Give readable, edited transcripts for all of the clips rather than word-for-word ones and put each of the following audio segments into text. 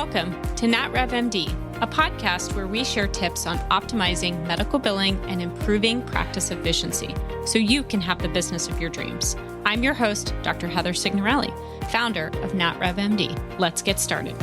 Welcome to NatRevMD, a podcast where we share tips on optimizing medical billing and improving practice efficiency so you can have the business of your dreams. I'm your host, Dr. Heather Signorelli, founder of NatRevMD. Let's get started.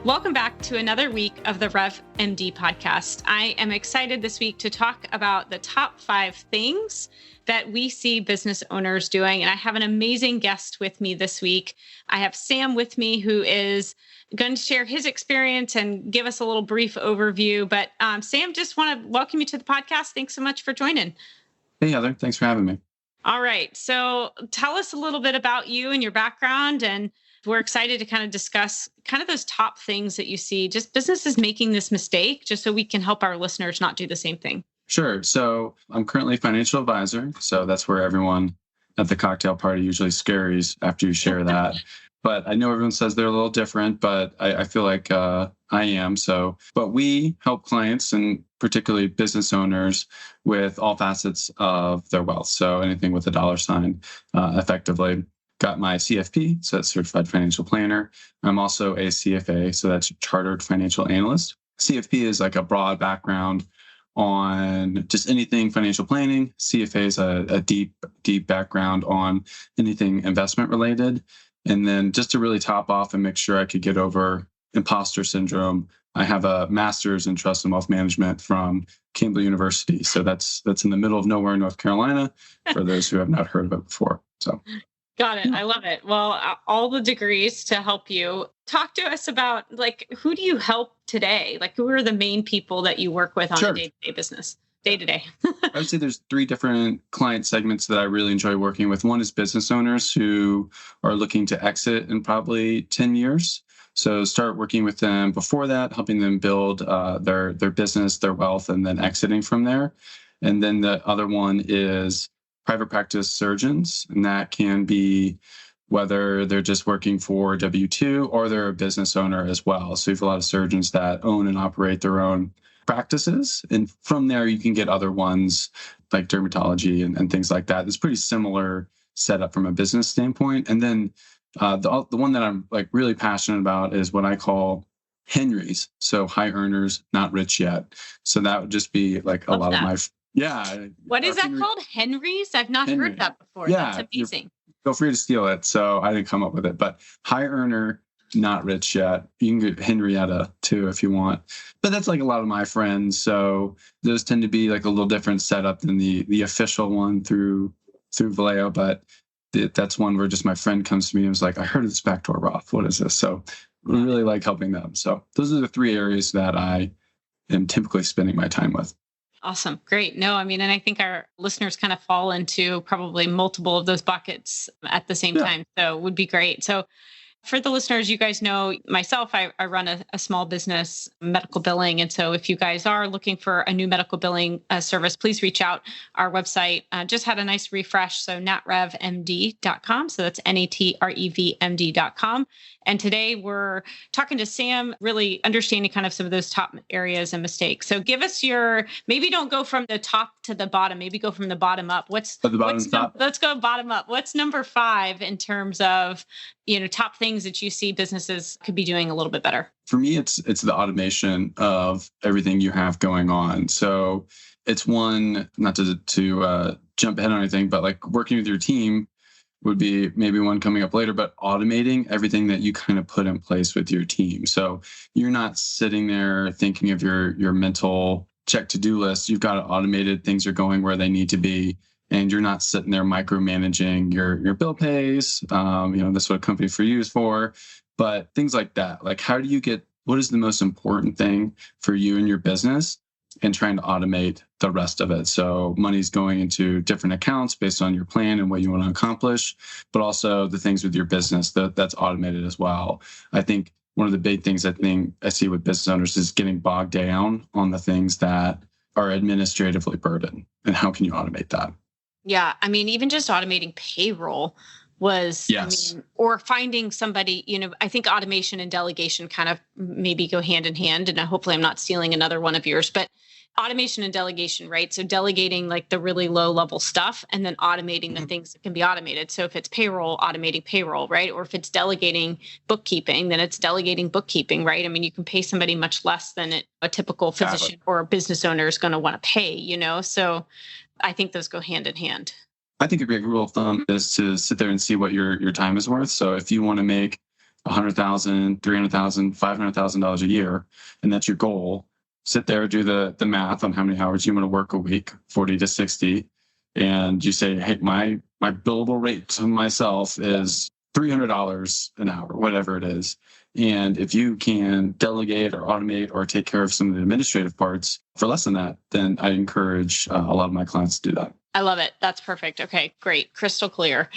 Welcome back to another week of the RevMD podcast. I am excited this week to talk about the top 5 things that we see business owners doing. And I have an amazing guest with me this week. I have Sam with me, who is going to share his experience and give us a little brief overview. But Sam, just want to welcome you to the podcast. Thanks so much for joining. Hey, Heather. Thanks for having me. All right. So tell us a little bit about you and your background, and we're excited to kind of discuss kind of those top things that you see, just businesses making this mistake, just so we can help our listeners not do the same thing. Sure. So I'm currently a financial advisor. So that's where everyone at the cocktail party usually scurries after you share that. But I know everyone says they're a little different, but I feel like I am. But we help clients and particularly business owners with all facets of their wealth. So anything with a dollar sign, effectively. Got my CFP, so that's Certified Financial Planner. I'm also a CFA, so that's Chartered Financial Analyst. CFP is like a broad background on just anything financial planning. CFA is a deep background on anything investment related. And then just to really top off and make sure I could get over imposter syndrome, I have a master's in trust and wealth management from Campbell University. So that's in the middle of nowhere in North Carolina, for those who have not heard of it before. So. Got it. I love it. Well, all the degrees to help you. Talk to us about, who do you help today? Who are the main people that you work with on a day-to-day business, day-to-day? I would say there's 3 different client segments that I really enjoy working with. One is business owners who are looking to exit in probably 10 years. So start working with them before that, helping them build their business, their wealth, and then exiting from there. And then the other one is private practice surgeons, and that can be whether they're just working for W-2 or they're a business owner as well. So you have a lot of surgeons that own and operate their own practices. And from there, you can get other ones like dermatology and things like that. It's pretty similar setup from a business standpoint. And then the one that I'm really passionate about is what I call Henrys. So high earners, not rich yet. So that would just be a lot of my... Yeah. What is that called? Henrys? I've not heard that before. Yeah, that's amazing. Feel free to steal it. So I didn't come up with it, but high earner, not rich yet. You can get Henrietta too if you want. But that's a lot of my friends. So those tend to be a little different setup than the official one through Vallejo. But that's one where just my friend comes to me and was like, I heard of this backdoor Roth. What is this? So we really like helping them. So those are the 3 areas that I am typically spending my time with. Awesome. Great. No, and I think our listeners kind of fall into probably multiple of those buckets at the same time. So it would be great. So for the listeners, you guys know myself, I run a small business, medical billing. And so if you guys are looking for a new medical billing service, please reach out. Our website just had a nice refresh. So natrevmd.com. So that's natrevmd.com. And today we're talking to Sam, really understanding kind of some of those top areas and mistakes. So give us maybe don't go from the top to the bottom, maybe go from the bottom up. Let's go bottom up. What's number 5 in terms of, top things that you see businesses could be doing a little bit better? For me, it's the automation of everything you have going on. So it's one, not to jump ahead on anything, but working with your team would be maybe one coming up later, but automating everything that you kind of put in place with your team. So you're not sitting there thinking of your mental check to-do list. You've got it automated. Things are going where they need to be. And you're not sitting there micromanaging your bill pays. This is what a company for you is for. But things like that. How do you what is the most important thing for you and your business, and trying to automate the rest of it. So money's going into different accounts based on your plan and what you want to accomplish, but also the things with your business that's automated as well. I think one of the big things I see with business owners is getting bogged down on the things that are administratively burdened, and how can you automate that? Yeah. Even just automating payroll was, or finding somebody, I think automation and delegation kind of maybe go hand in hand, and hopefully I'm not stealing another one of yours, but automation and delegation, right? So delegating like the really low level stuff and then automating the things that can be automated. So if it's payroll, automating payroll, right? Or if it's delegating bookkeeping, then it's delegating bookkeeping, right? I mean, you can pay somebody much less than a typical physician or a business owner is going to want to pay, So I think those go hand in hand. I think a great rule of thumb is to sit there and see what your time is worth. So if you want to make $100,000, $300,000, $500,000 a year, and that's your goal, sit there, do the math on how many hours you want to work a week, 40 to 60. And you say, hey, my billable rate to myself is $300 an hour, whatever it is. And if you can delegate or automate or take care of some of the administrative parts for less than that, then I encourage a lot of my clients to do that. I love it. That's perfect. Okay, great. Crystal clear.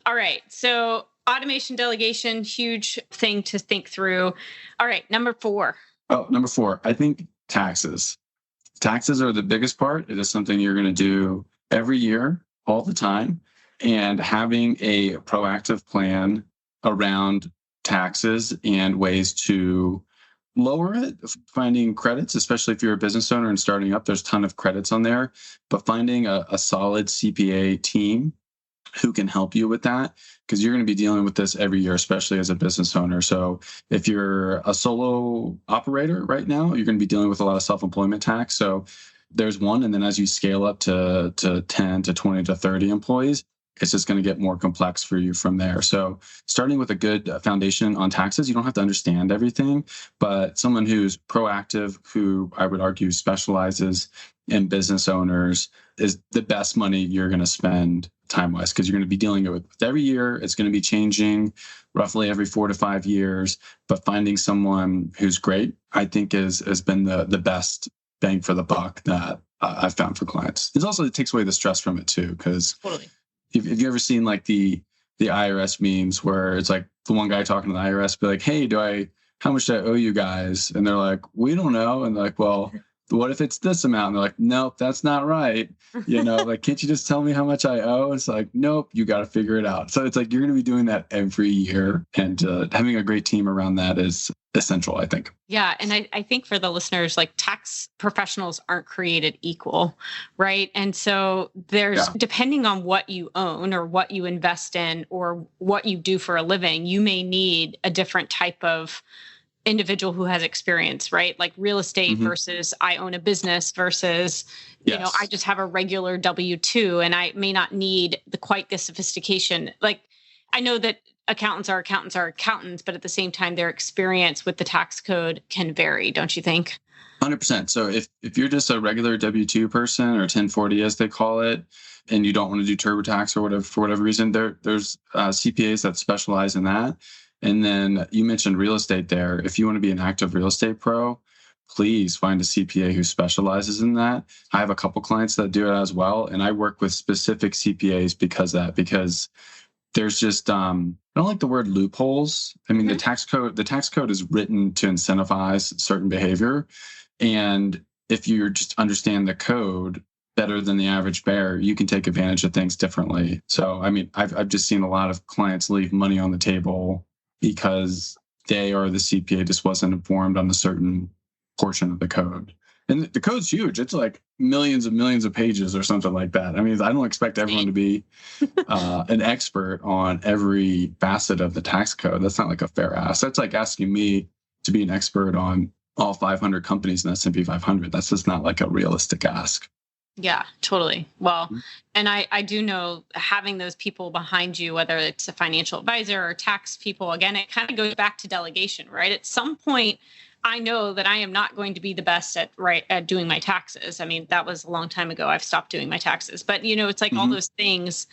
All right. So automation delegation, huge thing to think through. All right. Number 4. Oh, number 4, I think taxes. Taxes are the biggest part. It is something you're going to do every year, all the time. And having a proactive plan around taxes and ways to lower it, finding credits, especially if you're a business owner and starting up, there's a ton of credits on there, but finding a solid CPA team who can help you with that, because you're going to be dealing with this every year, especially as a business owner. So if you're a solo operator right now, you're going to be dealing with a lot of self-employment tax. So there's one. And then as you scale up to 10 to 20 to 30 employees, it's just going to get more complex for you from there. So starting with a good foundation on taxes, you don't have to understand everything, but someone who's proactive, who I would argue specializes in business owners, is the best money you're going to spend time-wise, because you're going to be dealing with it every year. It's going to be changing roughly every 4 to 5 years, but finding someone who's great, I think has been the best bang for the buck that I've found for clients. It takes away the stress from it too, because totally. Have you ever seen like the IRS memes where it's like the one guy talking to the IRS be like, hey, how much do I owe you guys? And they're like, we don't know. And they're like, well, what if it's this amount? And they're like, nope, that's not right. Like, can't you just tell me how much I owe? It's like, nope, you got to figure it out. So it's like, you're going to be doing that every year, and having a great team around that is essential, I think. Yeah. And I think for the listeners, like, tax professionals aren't created equal, right? And so depending on what you own or what you invest in or what you do for a living, you may need a different type of individual who has experience, right? Like real estate versus I own a business versus, I just have a regular W-2 and I may not need quite the sophistication. Like, I know that accountants are accountants, but at the same time, their experience with the tax code can vary, don't you think? 100%. So if you're just a regular W-2 person, or 1040 as they call it, and you don't want to do TurboTax or whatever, for whatever reason, there's CPAs that specialize in that. And then you mentioned real estate there. If you want to be an active real estate pro, please find a CPA who specializes in that. I have a couple clients that do it as well. And I work with specific CPAs because there's just, I don't like the word loopholes. I mean, the tax code is written to incentivize certain behavior. And if you just understand the code better than the average bear, you can take advantage of things differently. So, I mean, I've just seen a lot of clients leave money on the table because they or the CPA just wasn't informed on a certain portion of the code. And the code's huge. It's like millions of pages or something like that. I mean, I don't expect everyone to be an expert on every facet of the tax code. That's not like a fair ask. That's like asking me to be an expert on all 500 companies in the S&P 500. That's just not like a realistic ask. Yeah, totally. Well, and I do know having those people behind you, whether it's a financial advisor or tax people, again, it kind of goes back to delegation, right? At some point, I know that I am not going to be the best at doing my taxes. I mean, that was a long time ago. I've stopped doing my taxes, but it's like all those things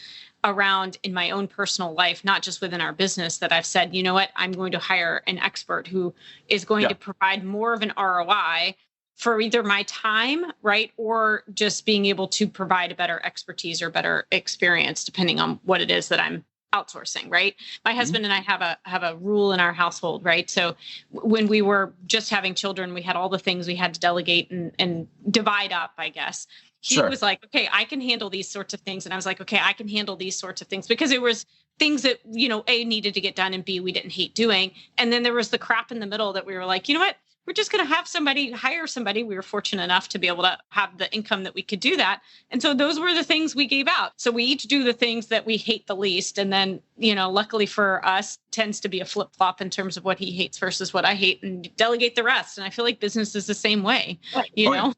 around in my own personal life, not just within our business, that I've said, you know what, I'm going to hire an expert who is going to provide more of an ROI for either my time, right, or just being able to provide a better expertise or better experience, depending on what it is that I'm outsourcing, right? My husband and I have a rule in our household, right? So when we were just having children, we had all the things we had to delegate and divide up, I guess. He was like, okay, I can handle these sorts of things. And I was like, okay, I can handle these sorts of things, because it was things that, A, needed to get done, and B, we didn't hate doing. And then there was the crap in the middle that we were like, you know what? we're just going to have somebody hire somebody. We were fortunate enough to be able to have the income that we could do that. And so those were the things we gave out. So we each do the things that we hate the least. And then, luckily for us, tends to be a flip flop in terms of what he hates versus what I hate, and delegate the rest. And I feel like business is the same way, you know?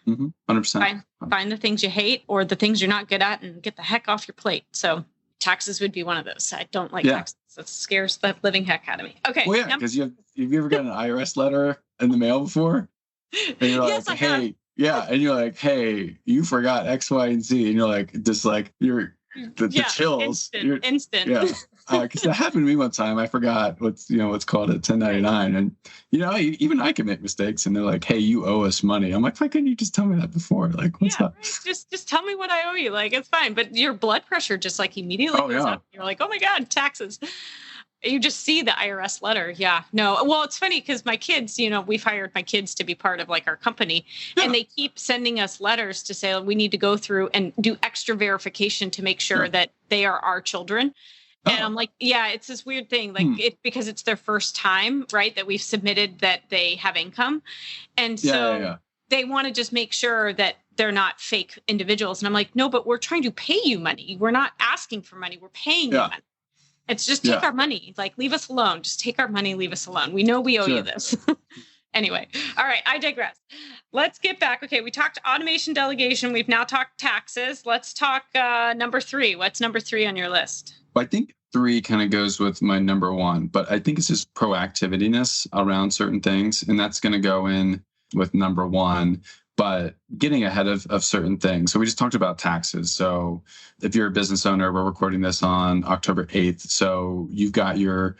Yeah. 100%. Find the things you hate or the things you're not good at and get the heck off your plate. So taxes would be one of those. I don't like taxes. That scares the living heck out of me. Okay. Well, yeah, because have you ever gotten an IRS letter in the mail before? And you're Yes, like, I have. hey, and you're like, hey, you forgot X, Y, and Z. And you're like, just like, the chills. Instant. Yeah. Because that happened to me one time. I forgot what's called a 1099. And, even I can make mistakes. And they're like, hey, you owe us money. I'm like, why couldn't you just tell me that before? Like, what's up? Right. Just tell me what I owe you. Like, it's fine. But your blood pressure just like immediately goes up. You're like, oh my God, taxes. You just see the IRS letter. Yeah. No. Well, it's funny because my kids, we've hired my kids to be part of like our company, and they keep sending us letters to say we need to go through and do extra verification to make sure that they are our children. And I'm like, it's this weird thing, like because it's their first time, right, that we've submitted that they have income. And so they want to just make sure that they're not fake individuals. And I'm like, no, but we're trying to pay you money. We're not asking for money. We're paying you money. It's just take our money, like leave us alone. Just take our money, leave us alone. We know we owe you this. Anyway. All right. I digress. Let's get back. Okay. We talked automation delegation. We've now talked taxes. Let's talk number 3. What's number 3 on your list? Well, I think 3 kind of goes with my number 1, but I think it's just proactiveness around certain things. And that's going to go in with number 1, but getting ahead of certain things. So we just talked about taxes. So if you're a business owner, we're recording this on October 8th. So you've got your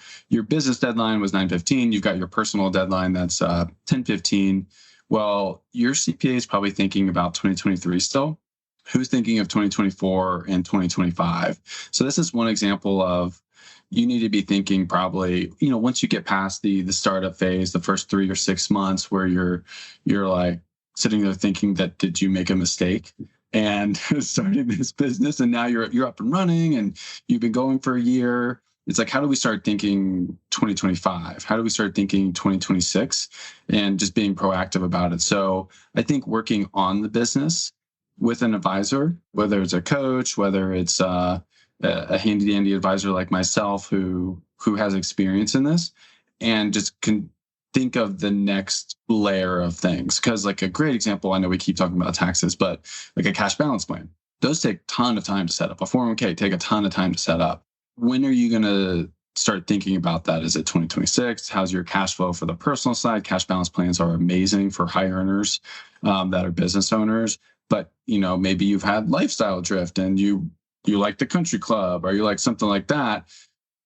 business deadline was 9/15. You've got your personal deadline that's 10/15. Well, your CPA is probably thinking about 2023 still. Who's thinking of 2024 and 2025? So this is one example of you need to be thinking probably, once you get past the startup phase, the first 3 or 6 months where you're like sitting there thinking that did you make a mistake and starting this business, and now you're up and running and you've been going for a year. It's like, how do we start thinking 2025? How do we start thinking 2026 and just being proactive about it? So I think working on the business with an advisor, whether it's a coach, whether it's a handy dandy advisor like myself who has experience in this, and just can think of the next layer of things. Because like a great example, I know we keep talking about taxes, but like a cash balance plan, those take a ton of time to set up. A 401k take a ton of time to set up. When are you going to start thinking about that? Is it 2026? How's your cash flow for the personal side? Cash balance plans are amazing for high earners that are business owners. But, maybe you've had lifestyle drift and you like the country club or you like something like that.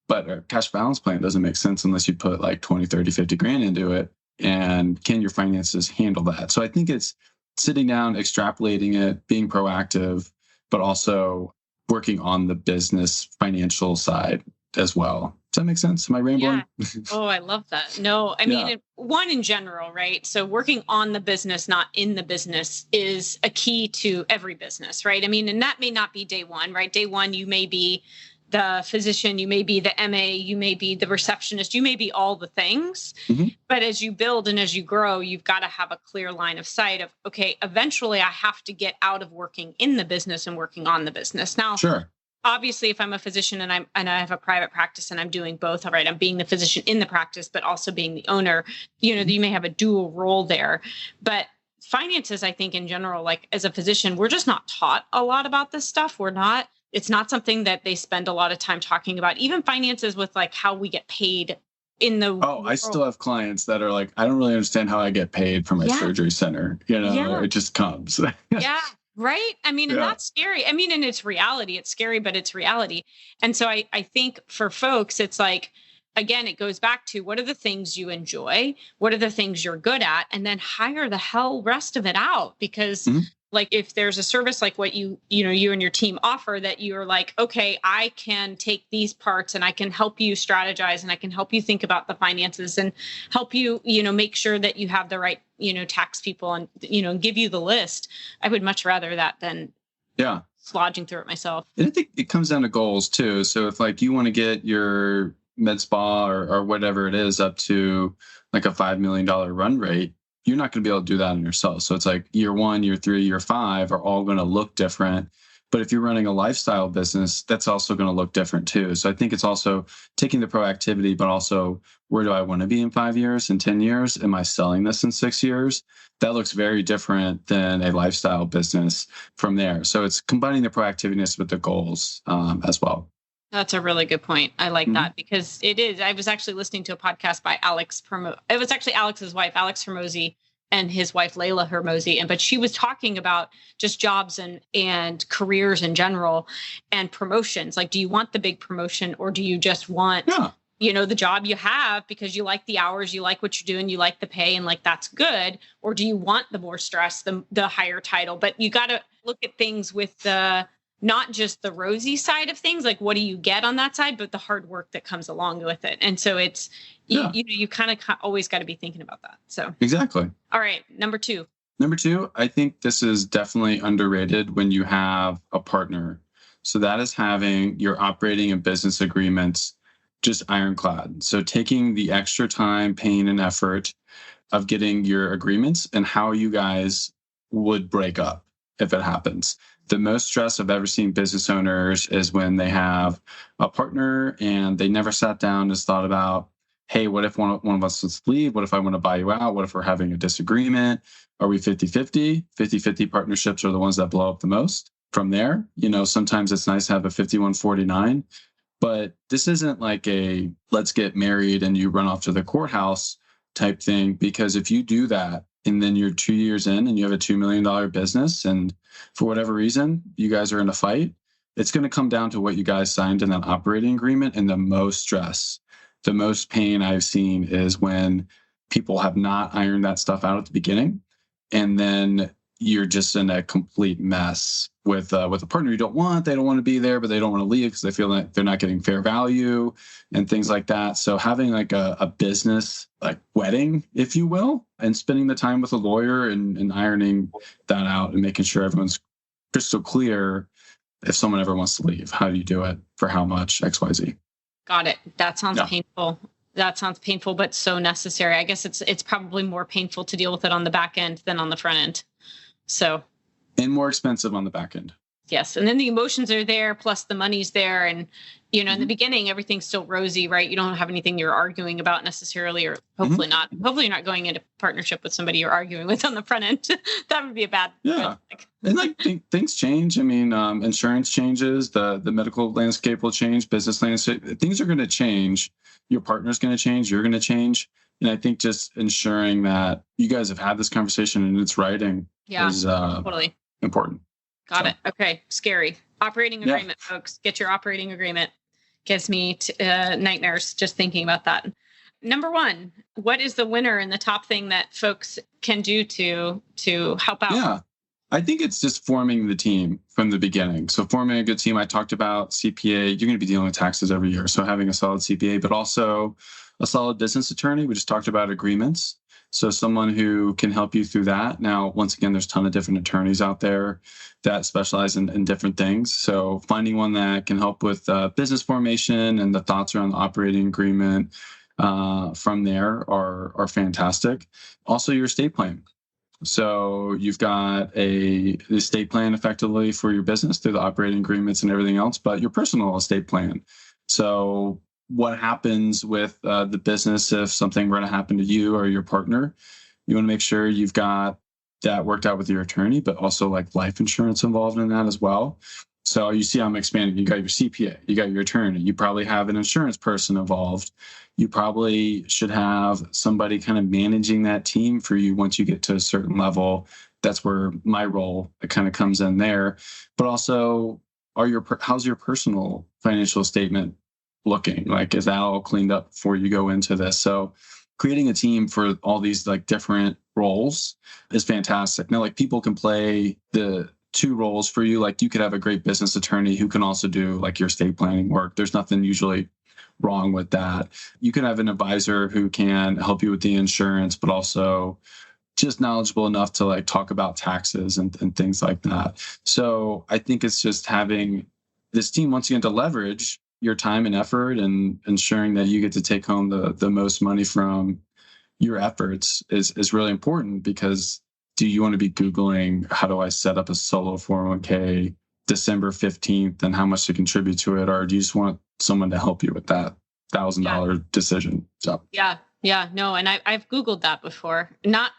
But a cash balance plan doesn't make sense unless you put like 20, 30, 50 grand into it. And can your finances handle that? So I think it's sitting down, extrapolating it, being proactive, but also working on the business financial side as well. Does that make sense? Am I rambling? Yeah. Oh, I love that. No, I mean, one in general, right? So working on the business, not in the business, is a key to every business, right? I mean, and that may not be day one, right? Day one, you may be the physician, you may be the MA, you may be the receptionist, you may be all the things. Mm-hmm. But as you build and as you grow, you've got to have a clear line of sight of, okay, eventually I have to get out of working in the business and working on the business. Now, sure. Obviously, if I'm a physician and I have a private practice and I'm doing both, all right, I'm being the physician in the practice, but also being the owner, you may have a dual role there. But finances, I think in general, like as a physician, we're just not taught a lot about this stuff. It's not something that they spend a lot of time talking about, even finances with like how we get paid in the world. I still have clients that are like, I don't really understand how I get paid for my surgery center. It just comes. Yeah. Right. I mean, and that's scary. I mean, and it's reality. It's scary, but it's reality. And so I think for folks, it's like, again, it goes back to what are the things you enjoy? What are the things you're good at? And then hire the hell rest of it out. Because like if there's a service like what you and your team offer that you're like, okay, I can take these parts and I can help you strategize and I can help you think about the finances and help you, make sure that you have the right, tax people and, give you the list. I would much rather that than slogging through it myself. And I think it comes down to goals too. So if like you want to get your med spa or whatever it is up to like a $5 million run rate, you're not going to be able to do that on yourself. So it's like year 1, year 3, year 5 are all going to look different. But if you're running a lifestyle business, that's also going to look different too. So I think it's also taking the proactivity, but also where do I want to be in 5 years, in 10 years? Am I selling this in 6 years? That looks very different than a lifestyle business from there. So it's combining the proactiveness with the goals as well. That's a really good point. I like that because it is. I was actually listening to a podcast by Alex It was actually Alex's wife, Alex Hormozy, and his wife, Layla Hormozy. But she was talking about just jobs and careers in general and promotions. Like, do you want the big promotion or do you just want, the job you have because you like the hours, you like what you're doing, you like the pay, and like, that's good? Or do you want the more stress, the higher title? But you got to look at things with not just the rosy side of things, like what do you get on that side, but the hard work that comes along with it. And so it's, you kind of always got to be thinking about that. So exactly. All right. Number two, I think this is definitely underrated when you have a partner. So that is having your operating and business agreements just ironclad. So taking the extra time, pain, and effort of getting your agreements and how you guys would break up if it happens. The most stress I've ever seen business owners is when they have a partner and they never sat down and just thought about, hey, what if one of us wants to leave? What if I want to buy you out? What if we're having a disagreement? Are we 50-50? 50-50 partnerships are the ones that blow up the most. From there, sometimes it's nice to have a 51-49, but this isn't like a let's get married and you run off to the courthouse type thing, because if you do that, and then you're 2 years in and you have a $2 million business, and for whatever reason, you guys are in a fight, it's going to come down to what you guys signed in that operating agreement. And the most stress, the most pain I've seen is when people have not ironed that stuff out at the beginning. And then you're just in a complete mess with a partner you don't want. They don't want to be there, but they don't want to leave because they feel like they're not getting fair value and things like that. So having like a business like wedding, if you will, and spending the time with a lawyer and ironing that out and making sure everyone's crystal clear. If someone ever wants to leave, how do you do it? For how much? XYZ. Got it. That sounds painful. That sounds painful, but so necessary. I guess it's probably more painful to deal with it on the back end than on the front end. So, and more expensive on the back end. Yes. And then the emotions are there, plus the money's there. And, in the beginning, everything's still rosy, right? You don't have anything you're arguing about necessarily, or hopefully not. Hopefully you're not going into partnership with somebody you're arguing with on the front end. That would be a bad. Yeah. And things change. I mean, insurance changes, the medical landscape will change, business landscape, things are going to change. Your partner's going to change, you're going to change. And I think just ensuring that you guys have had this conversation and it's writing is totally important. Got it. Okay. Scary. Operating agreement, folks. Get your operating agreement. Gives me nightmares just thinking about that. Number one, what is the winner and the top thing that folks can do to help out? Yeah, I think it's just forming the team from the beginning. So forming a good team, I talked about CPA. You're going to be dealing with taxes every year. So having a solid CPA, but also a solid business attorney. We just talked about agreements. So someone who can help you through that. Now, once again, there's a ton of different attorneys out there that specialize in different things. So finding one that can help with business formation and the thoughts around the operating agreement from there are fantastic. Also, your estate plan. So you've got a estate plan effectively for your business through the operating agreements and everything else, but your personal estate plan. So what happens with the business if something were to happen to you or your partner? You want to make sure you've got that worked out with your attorney, but also like life insurance involved in that as well. So you see I'm expanding. You got your CPA, you got your attorney, you probably have an insurance person involved. You probably should have somebody kind of managing that team for you once you get to a certain level. That's where my role kind of comes in there. But also, how's your personal financial statement looking? Like, is that all cleaned up before you go into this? So creating a team for all these like different roles is fantastic. Now, like people can play the two roles for you. Like you could have a great business attorney who can also do like your estate planning work. There's nothing usually wrong with that. You can have an advisor who can help you with the insurance, but also just knowledgeable enough to like talk about taxes and things like that. So I think it's just having this team once again to leverage your time and effort and ensuring that you get to take home the most money from your efforts is really important, because do you want to be Googling, how do I set up a solo 401k December 15th and how much to contribute to it? Or do you just want someone to help you with that $1,000 decision? So Yeah, no, and I've Googled that before. Not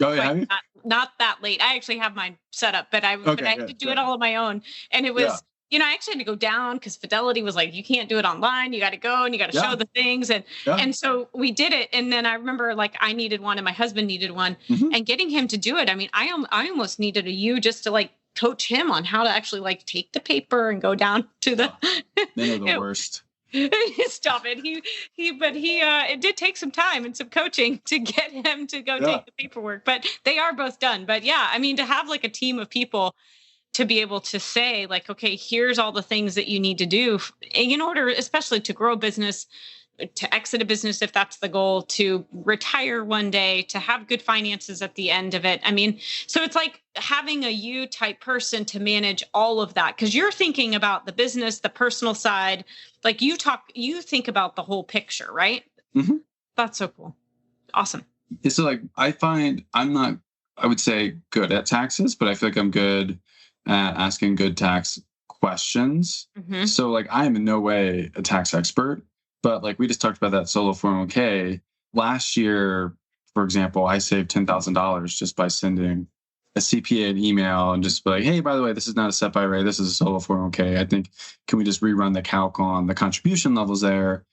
not that late. I actually have mine set up, but I had to do it all on my own. And it was, I actually had to go down because Fidelity was like, you can't do it online. You got to go and you got to show the things. And so we did it. And then I remember like I needed one and my husband needed one, and getting him to do it. I mean, I almost needed just to like coach him on how to actually like take the paper and go down to the. They are the worst. Stop it. It did take some time and some coaching to get him to go take the paperwork, but they are both done. But yeah, I mean, to have like a team of people to be able to say like, okay, here's all the things that you need to do in order, especially to grow a business, to exit a business, if that's the goal, to retire one day, to have good finances at the end of it. I mean, so it's like having a you type person to manage all of that, because you're thinking about the business, the personal side, like you think about the whole picture, right? Mm-hmm. That's so cool. Awesome. Yeah, so like I find I'm not, I would say, good at taxes, but I feel like I'm good at asking good tax questions. Mm-hmm. So like I am in no way a tax expert. But like we just talked about that solo 401k. Last year, for example, I saved $10,000 just by sending a CPA an email and just be like, hey, by the way, this is not a SEP IRA. This is a solo 401k. I think, can we just rerun the calc on the contribution levels there?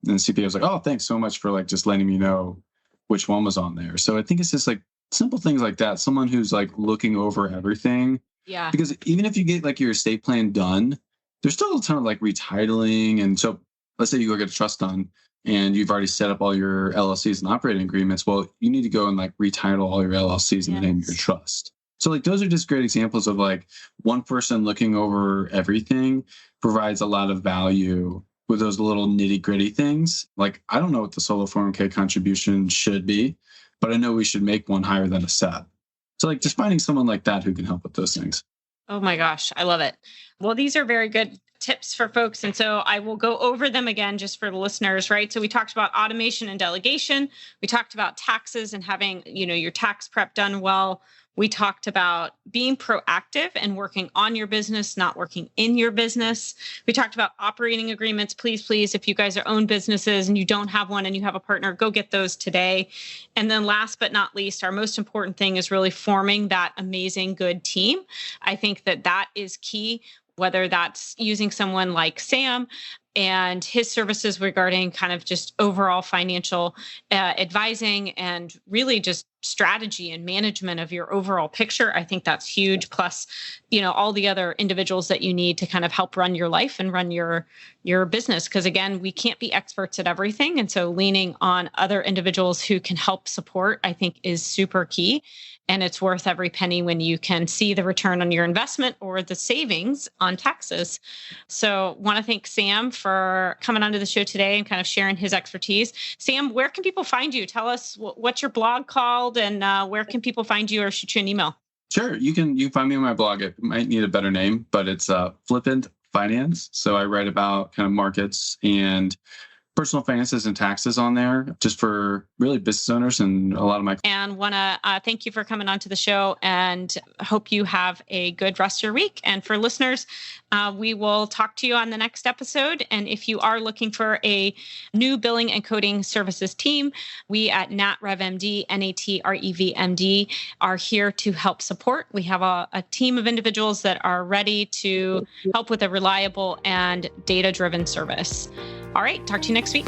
And the CPA was like, oh, thanks so much for like just letting me know which one was on there. So I think it's just like simple things like that. Someone who's like looking over everything. Yeah. Because even if you get like your estate plan done, there's still a ton of like retitling. And so let's say you go get a trust done and you've already set up all your LLCs and operating agreements. Well, you need to go and like retitle all your LLCs in the name of your trust. So like those are just great examples of like one person looking over everything provides a lot of value with those little nitty gritty things. Like, I don't know what the solo 401k contribution should be, but I know we should make one higher than a SEP. So like just finding someone like that who can help with those things. Oh my gosh, I love it. Well, these are very good tips for folks. And so I will go over them again just for the listeners, right? So we talked about automation and delegation. We talked about taxes and having, your tax prep done well. We talked about being proactive and working on your business, not working in your business. We talked about operating agreements. Please, if you guys are own businesses and you don't have one and you have a partner, go get those today. And then last but not least, our most important thing is really forming that amazing, good team. I think that is key, whether that's using someone like Sam and his services regarding kind of just overall financial advising and really just strategy and management of your overall picture. I think that's huge. Plus, all the other individuals that you need to kind of help run your life and run your business. Because again, we can't be experts at everything. And so leaning on other individuals who can help support, I think, is super key. And it's worth every penny when you can see the return on your investment or the savings on taxes. So want to thank Sam for coming onto the show today and kind of sharing his expertise. Sam, where can people find you? Tell us what's your blog called and where can people find you or shoot you an email? Sure. You can find me on my blog. It might need a better name, but it's Flippant Finance. So I write about kind of markets and personal finances and taxes on there, just for really business owners and a lot of my. And want to thank you for coming onto the show and hope you have a good rest of your week. And for listeners, we will talk to you on the next episode. And if you are looking for a new billing and coding services team, we at NatRevMD, NATREVMD, are here to help support. We have a team of individuals that are ready to help with a reliable and data-driven service. All right, talk to you next week.